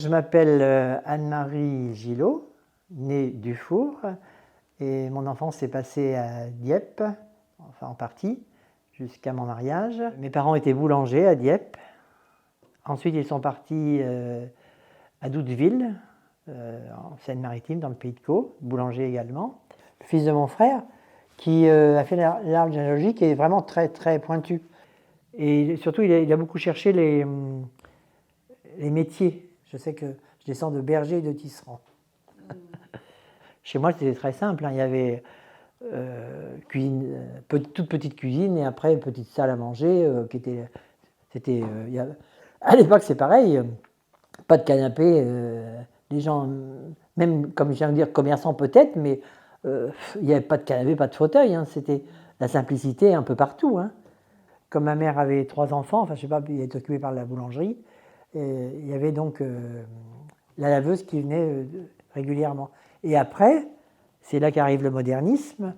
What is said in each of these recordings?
Je m'appelle Anne-Marie Gillot, née Dufour, et mon enfance s'est passée à Dieppe, enfin en partie, jusqu'à mon mariage. Mes parents étaient boulangers à Dieppe. Ensuite, ils sont partis à Doudeville, en Seine-Maritime, dans le Pays de Caux, boulanger également. Le fils de mon frère, qui a fait l'arbre généalogique, qui est vraiment très très pointu. Et surtout, il a beaucoup cherché les métiers. Je sais que je descends de berger et de tisserand. Chez moi, c'était très simple. Il y avait toute petite cuisine et après une petite salle à manger qui était. À l'époque, c'est pareil. Pas de canapé. Les gens, même comme je viens de dire, commerçants peut-être, mais il n'y avait pas de canapé, pas de fauteuil. C'était la simplicité un peu partout. Comme ma mère avait 3 enfants, enfin je sais pas, elle était occupée par la boulangerie. Il y avait donc la laveuse qui venait régulièrement. Et après, c'est là qu'arrive le modernisme.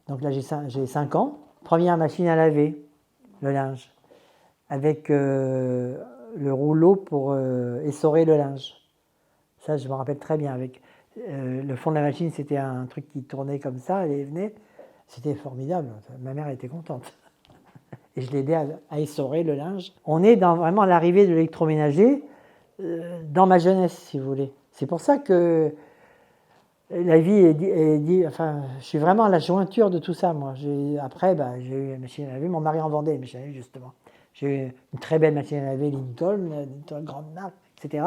Donc là, j'ai 5 ans. Première machine à laver le linge, avec le rouleau pour essorer le linge. Ça, je me rappelle très bien. Avec le fond de la machine, c'était un truc qui tournait comme ça, elle venait. C'était formidable. Ma mère était contente. Et je l'aidais à essorer le linge. On est dans vraiment l'arrivée de l'électroménager dans ma jeunesse, si vous voulez. C'est pour ça que la vie enfin, je suis vraiment à la jointure de tout ça, moi. Après, j'ai eu la machine à laver. Mon mari en vendait, une machine à laver, justement. J'ai eu une très belle machine à laver, Lincoln grande marque, etc.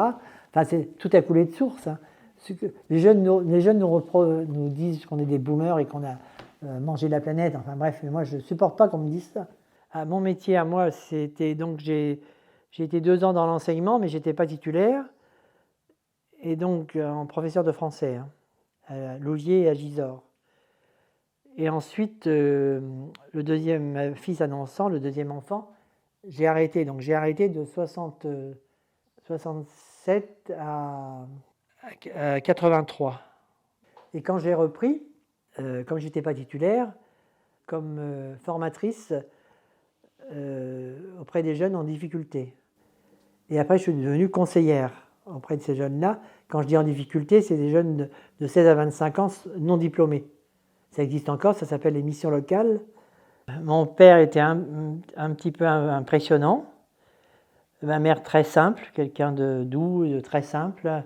Enfin, tout a coulé de source. Les jeunes nous disent qu'on est des boomers et qu'on a mangé la planète. Enfin bref, mais moi, je ne supporte pas qu'on me dise ça. Mon métier à moi, c'était donc j'ai été 2 ans dans l'enseignement, mais je n'étais pas titulaire. Et donc en professeur de français, à Louviers et à Gisors. Et ensuite, le deuxième fils annonçant, le deuxième enfant, j'ai arrêté. Donc j'ai arrêté de 67 à 83. Et quand j'ai repris, comme je n'étais pas titulaire, comme formatrice auprès des jeunes en difficulté. Et après, je suis devenue conseillère auprès de ces jeunes-là. Quand je dis en difficulté, c'est des jeunes de 16 à 25 ans non diplômés. Ça existe encore, ça s'appelle les missions locales. Mon père était un petit peu impressionnant. Ma mère très simple, quelqu'un de doux, de très simple.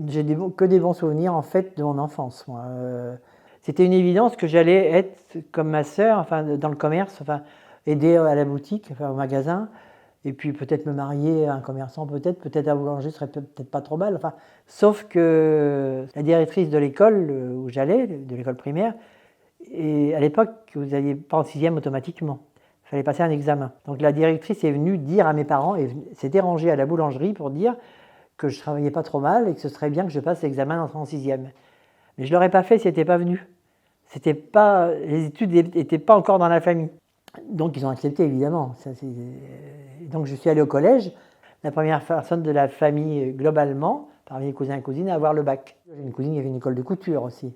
J'ai que des bons souvenirs en fait de mon enfance. Moi. C'était une évidence que j'allais être comme ma sœur, enfin dans le commerce, enfin aider à la boutique, enfin au magasin. Et puis peut-être me marier à un commerçant, peut-être à boulanger, ce serait peut-être pas trop mal. Enfin, sauf que la directrice de l'école où j'allais, de l'école primaire, et à l'époque, vous n'alliez pas en 6e automatiquement. Il fallait passer un examen. Donc la directrice est venue dire à mes parents, et s'est dérangée à la boulangerie pour dire que je ne travaillais pas trop mal et que ce serait bien que je passe l'examen d'entrée en 6e. Mais je ne l'aurais pas fait si elle n'était pas venue. Les études n'étaient pas encore dans la famille. Donc ils ont accepté évidemment. Donc je suis allé au collège, la première personne de la famille globalement, parmi les cousins et cousines, à avoir le bac. J'ai une cousine qui avait une école de couture aussi.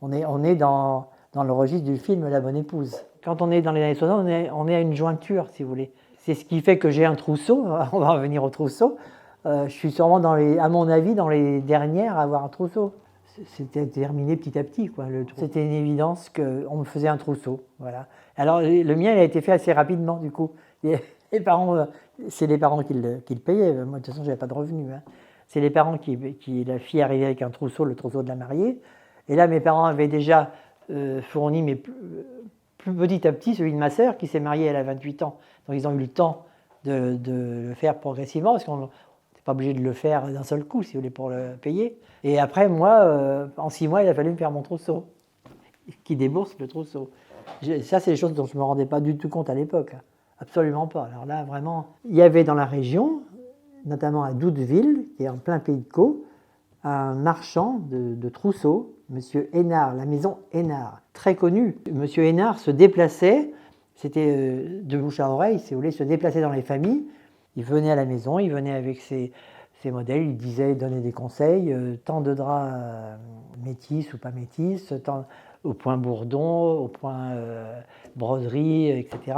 On est dans le registre du film La Bonne Épouse. Quand on est dans les années 60, on est à une jointure, si vous voulez. C'est ce qui fait que j'ai un trousseau, on va revenir au trousseau. Je suis sûrement, à mon avis, dans les dernières à avoir un trousseau. C'était terminé petit à petit, quoi. C'était une évidence qu'on me faisait un trousseau. Voilà. Alors le mien, il a été fait assez rapidement, du coup. Les parents, c'est les parents qui le payaient. Moi, de toute façon, je n'avais pas de revenus. C'est les parents la fille arrivait avec un trousseau, le trousseau de la mariée. Et là, mes parents avaient déjà fourni, mais plus petit à petit, celui de ma sœur, qui s'est mariée, elle a 28 ans. Donc ils ont eu le temps de le faire progressivement, parce qu'on n'est pas obligé de le faire d'un seul coup, si vous voulez, pour le payer. Et après, moi, en 6 mois, il a fallu me faire mon trousseau, qui débourse le trousseau. Ça, c'est des choses dont je ne me rendais pas du tout compte à l'époque. Absolument pas. Alors là, vraiment, il y avait dans la région, notamment à Doudeville, qui est en plein Pays de Caux, un marchand de trousseaux, M. Hénard, la maison Hénard, très connu. M. Hénard se déplaçait, c'était de bouche à oreille, si vous voulez, se déplaçait dans les familles. Il venait à la maison, il venait avec ses modèles, il donnait des conseils, tant de draps métis ou pas métis, tant au point bourdon, au point broderie, etc.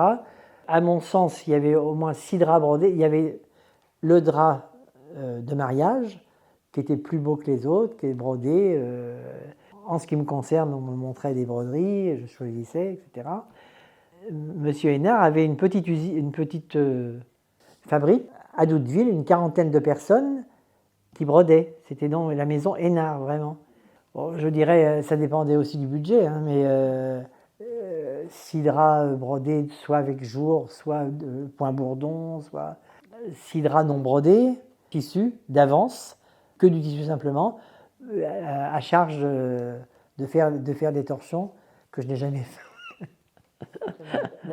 À mon sens, il y avait au moins 6 draps brodés. Il y avait le drap de mariage qui étaient plus beaux que les autres, qui étaient brodés. En ce qui me concerne, on me montrait des broderies, je choisissais, etc. Monsieur Hénard avait une petite fabrique à Douteville, une quarantaine de personnes qui brodaient. C'était donc la maison Hénard, vraiment. Bon, je dirais, ça dépendait aussi du budget, hein, mais 6 draps brodés, soit avec jour, soit de point bourdon, soit 6 draps non brodés, tissu d'avance, que du tissu simplement, à charge de faire des torchons que je n'ai jamais fait.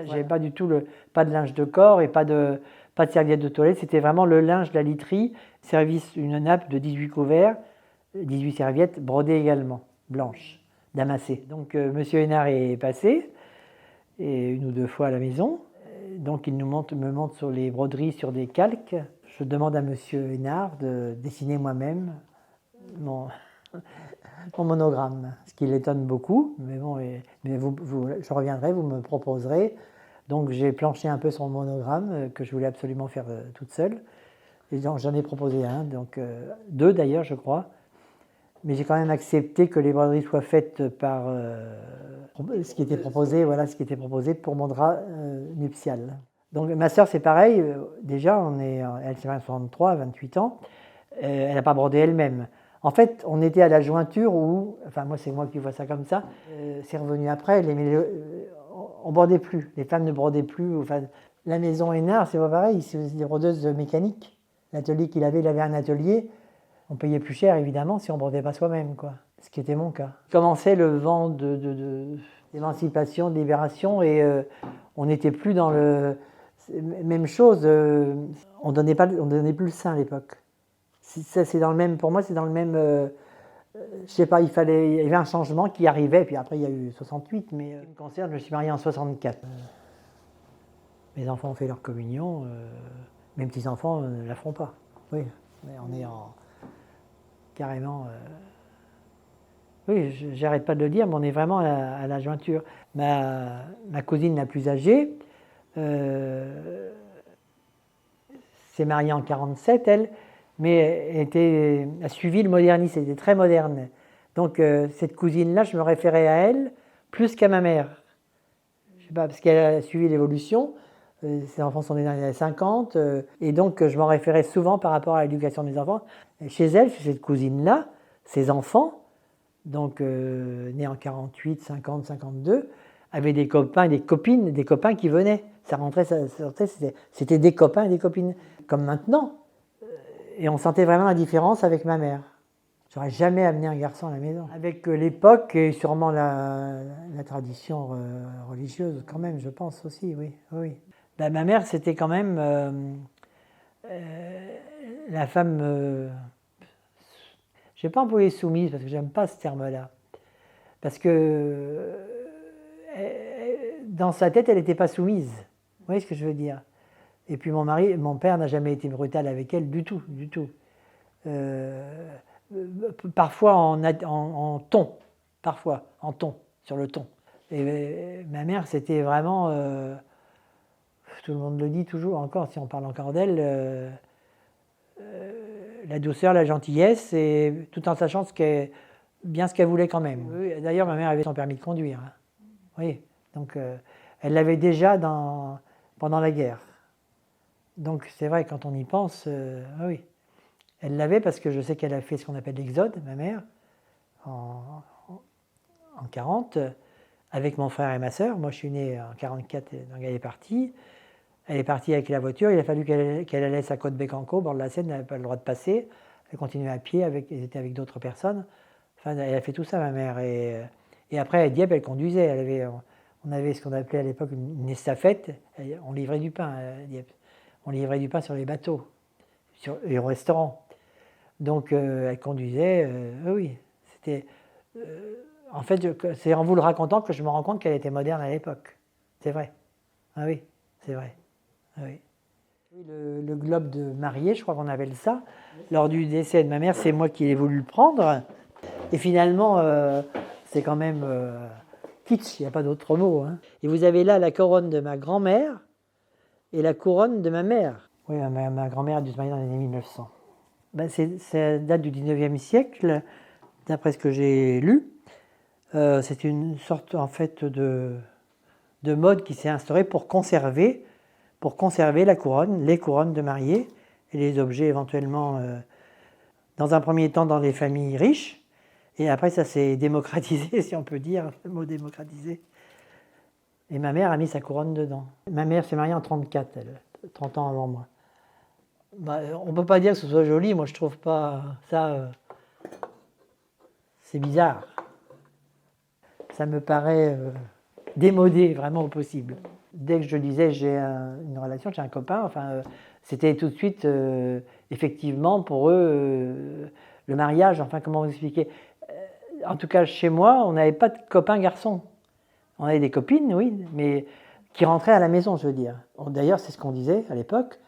J'avais pas du tout pas de linge de corps et pas de serviette de toilette, c'était vraiment le linge de la literie, service une nappe de 18 couverts, 18 serviettes brodées également, blanches, damassées. Donc Monsieur Hénard est passé, et 1 ou 2 fois à la maison. Donc il me montre sur les broderies, sur des calques. Je demande à Monsieur Hénard de dessiner moi-même mon monogramme, ce qui l'étonne beaucoup, mais bon, je reviendrai, vous me proposerez. Donc j'ai planché un peu son monogramme que je voulais absolument faire toute seule. Et j'en ai proposé un, donc 2 d'ailleurs, je crois. Mais j'ai quand même accepté que les broderies soient faites par ce qui était proposé, voilà, ce qui était proposé pour mon drap nuptial. Donc ma sœur, c'est pareil. Déjà, elle s'est 63, 28 ans. Elle n'a pas brodé elle-même. En fait, on était à la jointure où, enfin moi c'est moi qui vois ça comme ça, c'est revenu après, on brodait plus, les femmes ne brodaient plus. Enfin, la maison Hénard, c'est pas pareil, c'est des brodeuses mécaniques. L'atelier qu'il avait, il avait un atelier, on payait plus cher évidemment si on brodait pas soi-même, quoi. Ce qui était mon cas. Commençait le vent d'émancipation, de libération, et on n'était plus dans le... Même chose, on donnait plus le sein à l'époque. Ça, c'est dans le même, pour moi, c'est dans le même. Je sais pas, il y avait un changement qui arrivait, puis après il y a eu 68, mais ce qui me concerne, je me suis marié en 64. Mes enfants ont fait leur communion, mes petits-enfants ne la feront pas. Oui, mais on est carrément. Oui, j'arrête pas de le dire, mais on est vraiment à la jointure. Ma cousine la plus âgée s'est mariée en 47, elle. Mais a suivi le modernisme, elle était très moderne. Donc cette cousine-là, je me référais à elle plus qu'à ma mère. Je sais pas, parce qu'elle a suivi l'évolution. Ses enfants sont nés dans les années 50, et donc je m'en référais souvent par rapport à l'éducation des enfants. Et chez elle, chez cette cousine-là, ses enfants, donc nés en 48, 50, 52, avaient des copains et des copines, des copains qui venaient. Ça rentrait, ça sortait, c'était des copains et des copines. Comme maintenant. Et on sentait vraiment la différence avec ma mère. J'aurais jamais amené un garçon à la maison. Avec l'époque et sûrement la tradition religieuse, quand même, je pense aussi, oui. Oui. Ben, ma mère, c'était quand même la femme, je ne vais pas employer soumise parce que j'aime pas ce terme-là. Parce que dans sa tête, elle n'était pas soumise. Vous voyez ce que je veux dire? Et puis mon père n'a jamais été brutal avec elle du tout, du tout. Parfois en ton, sur le ton. Et ma mère, c'était vraiment, tout le monde le dit toujours encore, si on parle encore d'elle, la douceur, la gentillesse, et tout en sachant bien ce qu'elle voulait quand même. Oui, d'ailleurs, ma mère avait son permis de conduire. Hein. Oui, donc elle l'avait déjà pendant la guerre. Donc c'est vrai, quand on y pense, oui. Elle l'avait parce que je sais qu'elle a fait ce qu'on appelle l'exode, ma mère, en 40, avec mon frère et ma sœur. Moi je suis né en 44, donc elle est partie. Elle est partie avec la voiture, il a fallu qu'elle laisse à Côte-Bécancour, au bord de la Seine, elle n'avait pas le droit de passer. Elle continuait à pied, elle était avec d'autres personnes. Enfin, elle a fait tout ça, ma mère. Et après, à Dieppe, elle conduisait. On avait ce qu'on appelait à l'époque une estafette. On livrait du pain à Dieppe. On livrait du pain sur les bateaux, et au restaurant. Donc elle conduisait, oui. C'était, en fait, c'est en vous le racontant que je me rends compte qu'elle était moderne à l'époque. C'est vrai. Ah oui, c'est vrai. Ah oui. Le globe de mariée, je crois qu'on appelle ça. Lors du décès de ma mère, c'est moi qui ai voulu le prendre. Et finalement, c'est quand même kitsch, il n'y a pas d'autre mot. Hein. Et vous avez là la couronne de ma grand-mère et la couronne de ma mère. Oui, ma grand-mère a dû se marier dans les années 1900. Ça date du 19e siècle, d'après ce que j'ai lu. C'est une sorte en fait de mode qui s'est instaurée pour conserver la couronne, les couronnes de mariée et les objets éventuellement, dans un premier temps dans les familles riches, et après ça s'est démocratisé, si on peut dire, le mot démocratisé. Et ma mère a mis sa couronne dedans. Ma mère s'est mariée en 1934, elle, 30 ans avant moi. On ne peut pas dire que ce soit joli, moi je trouve pas ça... c'est bizarre. Ça me paraît démodé, vraiment au possible. Dès que je disais j'ai une relation, j'ai un copain, c'était tout de suite, effectivement, pour eux, le mariage, comment vous expliquer. En tout cas, chez moi, on n'avait pas de copains garçons. On avait des copines, oui, mais qui rentraient à la maison, je veux dire. D'ailleurs, c'est ce qu'on disait à l'époque.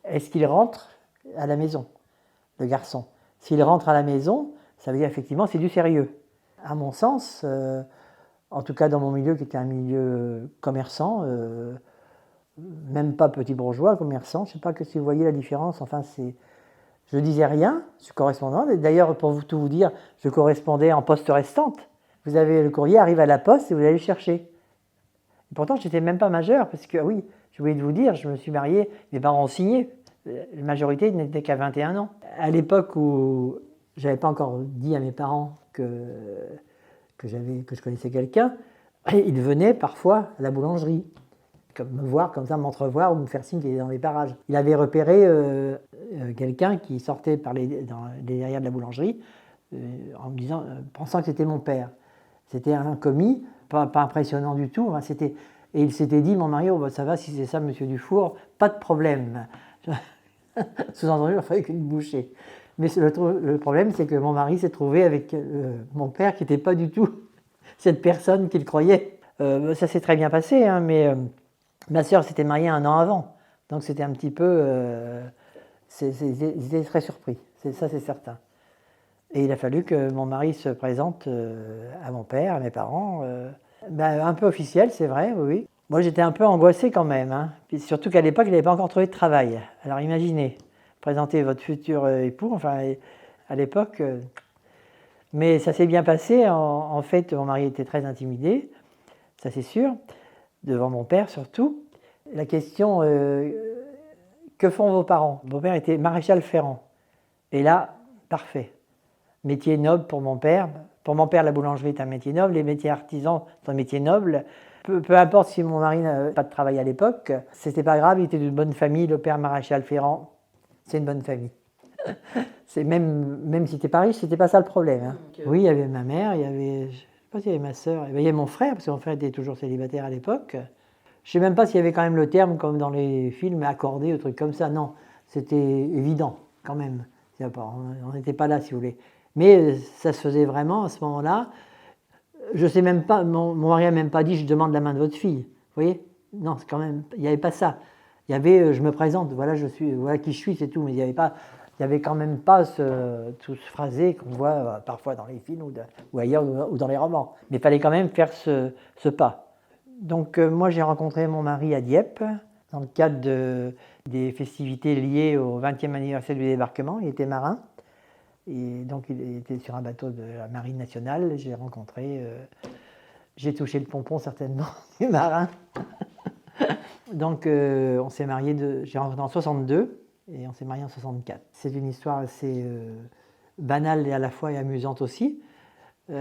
Est-ce qu'il rentre à la maison, le garçon? S'il rentre à la maison, ça veut dire effectivement c'est du sérieux. À mon sens, en tout cas dans mon milieu qui était un milieu commerçant, même pas petit bourgeois, commerçant, je ne sais pas si vous voyez la différence, je disais rien, je suis correspondant, d'ailleurs pour tout vous dire, je correspondais en poste restante. Vous avez le courrier arrive à la poste et vous allez le chercher. Et pourtant, je n'étais même pas majeur, parce que oui, j'ai oublié de vous dire, je me suis marié, mes parents ont signé. La majorité n'était qu'à 21 ans. À l'époque où je n'avais pas encore dit à mes parents que je connaissais quelqu'un, ils venaient parfois à la boulangerie, me voir comme ça, m'entrevoir ou me faire signe qu'il était dans les parages. Il avait repéré quelqu'un qui sortait dans les derrière de la boulangerie en me disant, pensant que c'était mon père. C'était un commis, pas impressionnant du tout. Et il s'était dit, mon mari, ça va, si c'est ça, monsieur Dufour, pas de problème. Sous-entendu, il ne fallait qu'une bouchée. Mais le problème, c'est que mon mari s'est trouvé avec mon père qui n'était pas du tout cette personne qu'il croyait. Ça s'est très bien passé, hein, mais ma sœur s'était mariée 1 an avant. Donc c'était un petit peu... ils étaient très surpris, ça c'est certain. Et il a fallu que mon mari se présente à mon père, à mes parents. Un peu officiel, c'est vrai, oui. Moi j'étais un peu angoissé quand même, hein. Puis surtout qu'à l'époque il n'avait pas encore trouvé de travail. Alors imaginez, présenter votre futur époux, à l'époque... Mais ça s'est bien passé, en fait mon mari était très intimidé, ça c'est sûr, devant mon père surtout. La question, que font vos parents? Mon père était maréchal ferrant, et là, parfait. Métier noble pour mon père. Pour mon père, la boulangerie est un métier noble, les métiers artisans sont un métier noble. Peu importe si mon mari n'avait pas de travail à l'époque, c'était pas grave, il était d'une bonne famille, le père maréchal ferrant, c'est une bonne famille. Même si c'était pas riche, c'était pas ça le problème. Hein. Okay. Oui, il y avait ma mère, je sais pas s'il y avait ma sœur, il y avait mon frère, parce que mon frère était toujours célibataire à l'époque. Je sais même pas s'il y avait quand même le terme, comme dans les films, accordé, ou trucs comme ça. Non, c'était évident, quand même. On n'était pas là, si vous voulez. Mais ça se faisait vraiment à ce moment-là. Je sais même pas, mon mari n'a même pas dit « je demande la main de votre fille ». Vous voyez? Non, c'est quand même, il n'y avait pas ça. Il y avait « je me présente, voilà qui je suis, c'est tout ». Mais il n'y avait quand même pas tout ce phrasé qu'on voit parfois dans les films ou ailleurs ou dans les romans. Mais il fallait quand même faire ce pas. Donc moi j'ai rencontré mon mari à Dieppe dans le cadre des festivités liées au 20e anniversaire du débarquement. Il était marin et donc il était sur un bateau de la Marine nationale. J'ai touché le pompon certainement du marin. Donc on s'est mariés, j'ai rencontré en 62 et on s'est mariés en 64. C'est une histoire assez banale et à la fois amusante aussi. Quand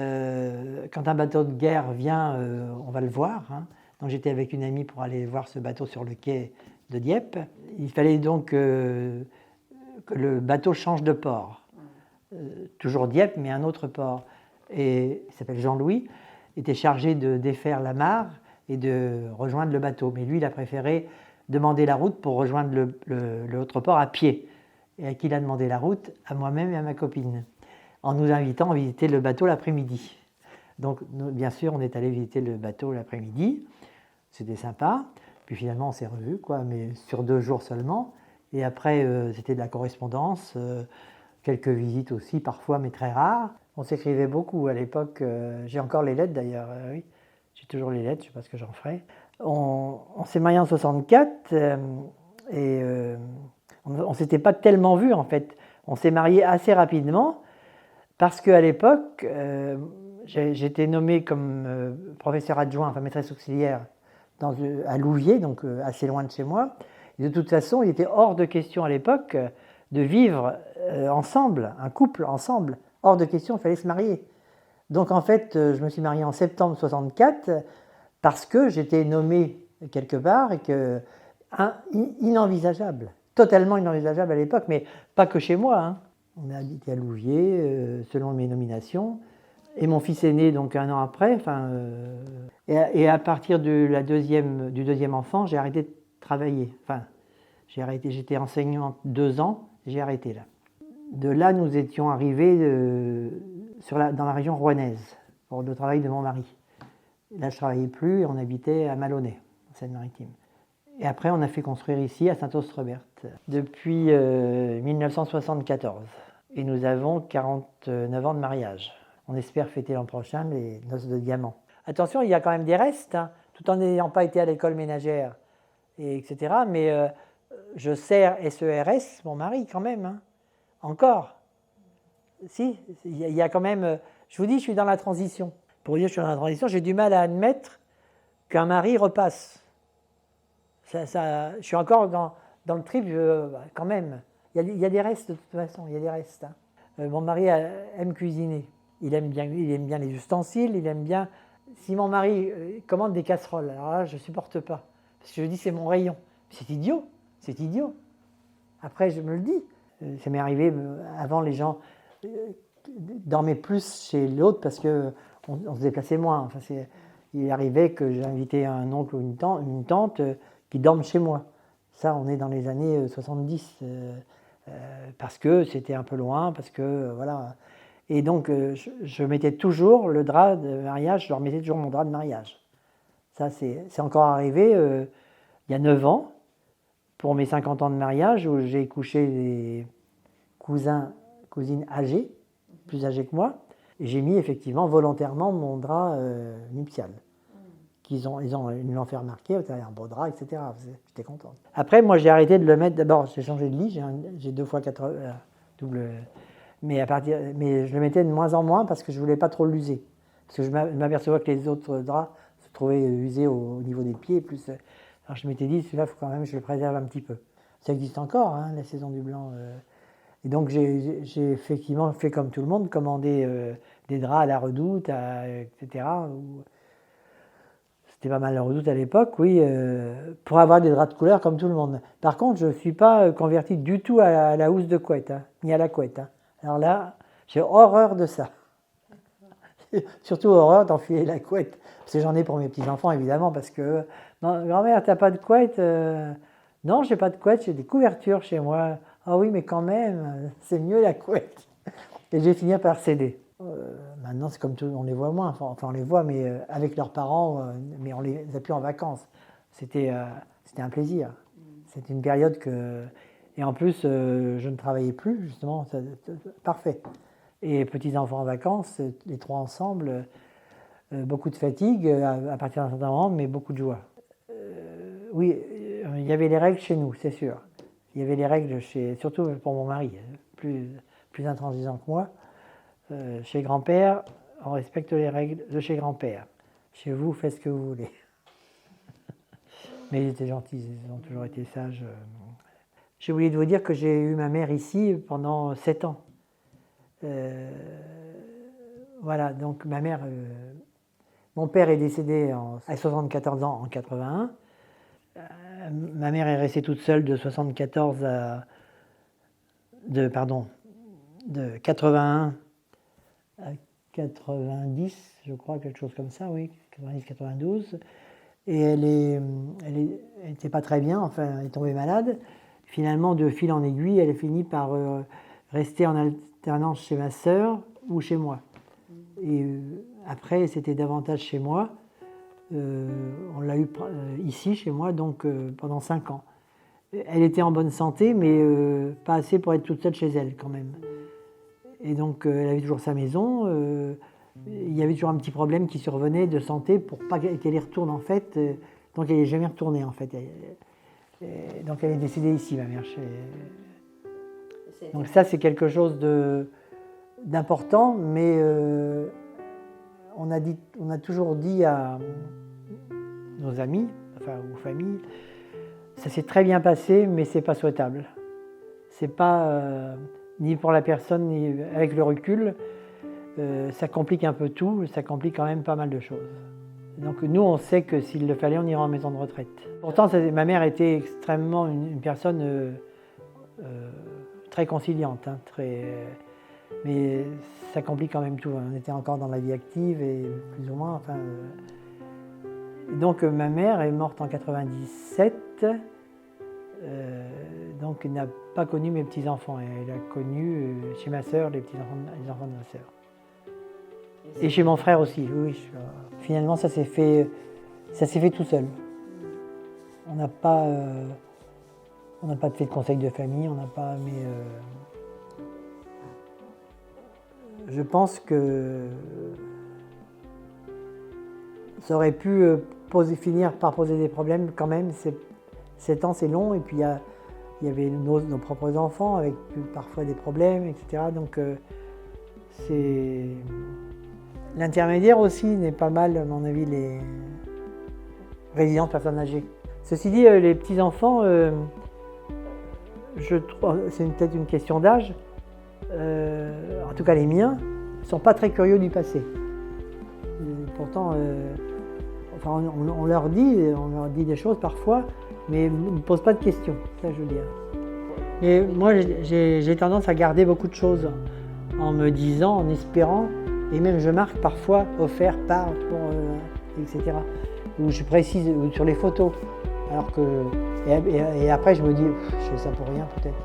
un bateau de guerre vient, on va le voir. Hein. Donc j'étais avec une amie pour aller voir ce bateau sur le quai de Dieppe. Il fallait donc que le bateau change de port. Toujours Dieppe, mais un autre port. Et il s'appelle Jean-Louis, était chargé de défaire l'amarre et de rejoindre le bateau. Mais lui, il a préféré demander la route pour rejoindre l'autre port à pied. Et à qui il a demandé la route? À moi-même et à ma copine, en nous invitant à visiter le bateau l'après-midi. Donc, bien sûr, on est allé visiter le bateau l'après-midi. C'était sympa. Puis finalement, on s'est revus, mais sur 2 jours seulement. Et après, c'était de la correspondance, quelques visites aussi, parfois, mais très rares. On s'écrivait beaucoup à l'époque. J'ai encore les lettres d'ailleurs, oui. J'ai toujours les lettres, je ne sais pas ce que j'en ferai. On s'est mariés en 64 et on ne s'était pas tellement vus en fait. On s'est mariés assez rapidement parce qu'à l'époque, j'étais nommé comme professeur adjoint, enfin maîtresse auxiliaire à Louviers, donc assez loin de chez moi. Et de toute façon, il était hors de question à l'époque de vivre ensemble, un couple ensemble. Hors de question, il fallait se marier. Donc en fait, je me suis marié en septembre 64 parce que j'étais nommé quelque part et que inenvisageable, totalement inenvisageable à l'époque, mais pas que chez moi. Hein. On a habité à Louviers selon mes nominations. Et mon fils est né donc un an après. Et à partir du deuxième enfant, j'ai arrêté de travailler. Enfin, j'étais enseignante 2 ans, j'ai arrêté là. De là, nous étions arrivés dans la région rouennaise pour le travail de mon mari. Là, je ne travaillais plus et on habitait à Maloney, en Seine-Maritime. Et après, on a fait construire ici, à Saint-Austrebert, depuis 1974. Et nous avons 49 ans de mariage. On espère fêter l'an prochain les noces de diamant. Attention, il y a quand même des restes, hein, tout en n'ayant pas été à l'école ménagère, etc. Mais je sers SERS, mon mari, quand même. Hein. Encore. Si, il y a quand même... Je vous dis, je suis dans la transition. Pour dire que je suis dans la transition, j'ai du mal à admettre qu'un mari repasse. Je suis encore dans le trip, quand même. Il y a des restes, de toute façon, il y a des restes. Hein. Mon mari aime cuisiner. Il aime bien les ustensiles, il aime bien... Si mon mari commande des casseroles, alors là, je ne supporte pas. Parce que je dis, c'est mon rayon. C'est idiot, c'est idiot. Après, je me le dis. Ça m'est arrivé, avant, les gens dormaient plus chez l'autre parce qu'on se déplaçait moins. Enfin, il arrivait que j'invitais un oncle ou une tante qui dorment chez moi. Ça, on est dans les années 70. Parce que c'était un peu loin, parce que, voilà... Et donc, je mettais toujours le drap de mariage, je leur mettais toujours mon drap de mariage. Ça, c'est encore arrivé il y a 9 ans, pour mes 50 ans de mariage, où j'ai couché des cousines âgées, plus âgées que moi, et j'ai mis effectivement volontairement mon drap nuptial. Ils l'ont fait remarquer, tu as un beau drap, etc. J'étais contente. Après, moi, j'ai arrêté de le mettre. D'abord, j'ai changé de lit, j'ai 2 fois 4 double... Mais je le mettais de moins en moins parce que je ne voulais pas trop l'user. Parce que je m'apercevais que les autres draps se trouvaient usés au niveau des pieds. Alors je m'étais dit, celui-là, il faut quand même que je le préserve un petit peu. Ça existe encore, hein, la saison du blanc. Et donc j'ai effectivement fait comme tout le monde, commandé des draps à la Redoute, etc. C'était pas mal la Redoute à l'époque, oui, pour avoir des draps de couleur comme tout le monde. Par contre, je ne suis pas converti du tout à la housse de couette, hein, ni à la couette. Hein. Alors là, j'ai horreur de ça. Surtout horreur d'enfiler la couette. Parce que j'en ai pour mes petits-enfants, évidemment, parce que... Non, grand-mère, t'as pas de couette Non, j'ai pas de couette, j'ai des couvertures chez moi. Ah oui, mais quand même, c'est mieux la couette. Et j'ai fini par céder. Maintenant, c'est comme tout, on les voit moins. Enfin, on les voit, mais avec leurs parents, mais on les a plus en vacances. C'était un plaisir. C'était une période que... Et en plus, je ne travaillais plus, justement, parfait. Et petits-enfants en vacances, les 3 ensemble, beaucoup de fatigue à partir d'un certain moment, mais beaucoup de joie. Oui, il y avait les règles chez nous, c'est sûr. Il y avait les règles, surtout pour mon mari, plus intransigeant que moi. Chez grand-père, on respecte les règles de chez grand-père. Chez vous, faites ce que vous voulez. Mais ils étaient gentils, ils ont toujours été sages. J'ai oublié de vous dire que j'ai eu ma mère ici pendant 7 ans. Voilà, donc ma mère... mon père est décédé à 74 ans en 81. Ma mère est restée toute seule de 81 à 90, je crois, quelque chose comme ça, oui, 90-92. Et elle n'était pas très bien, enfin, elle est tombée malade. Finalement, de fil en aiguille, elle a fini par rester en alternance chez ma sœur ou chez moi. Et après, c'était davantage chez moi. On l'a eu ici, chez moi, donc pendant 5 ans. Elle était en bonne santé, mais pas assez pour être toute seule chez elle, quand même. Et donc, elle avait toujours sa maison. Il y avait toujours un petit problème qui survenait de santé pour pas qu'elle y retourne, en fait. Donc, elle n'est jamais retournée, en fait. Donc, elle est décédée ici, ma mère. Donc ça, c'est quelque chose d'important, mais on a toujours dit à nos amis, enfin aux familles, ça s'est très bien passé, mais c'est pas souhaitable. C'est pas ni pour la personne, ni avec le recul, ça complique un peu tout, ça complique quand même pas mal de choses. Donc nous, on sait que s'il le fallait, on ira en maison de retraite. Pourtant, ma mère était extrêmement une personne très conciliante, hein, mais ça complique quand même tout. On était encore dans la vie active et plus ou moins. Enfin, donc ma mère est morte en 97, donc elle n'a pas connu mes petits-enfants. Elle a connu chez ma sœur les enfants de ma sœur. Et chez mon frère aussi, oui. Finalement, ça s'est fait tout seul. On n'a pas fait de conseil de famille, mais je pense que ça aurait pu finir par poser des problèmes quand même. 7 ans, c'est long, et puis il y avait nos propres enfants avec parfois des problèmes, etc. Donc l'intermédiaire aussi n'est pas mal, à mon avis, les résidences personnes âgées. Ceci dit, les petits-enfants, je trouve, c'est peut-être une question d'âge, en tout cas les miens, ne sont pas très curieux du passé. Pourtant, on leur dit des choses parfois, mais ils ne posent pas de questions, ça je veux dire. Et moi, j'ai tendance à garder beaucoup de choses en me disant, en espérant, et même je marque parfois offert par, pour, etc. Ou je précise sur les photos. Alors que, et après je me dis, je fais ça pour rien peut-être,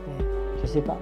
mais je sais pas.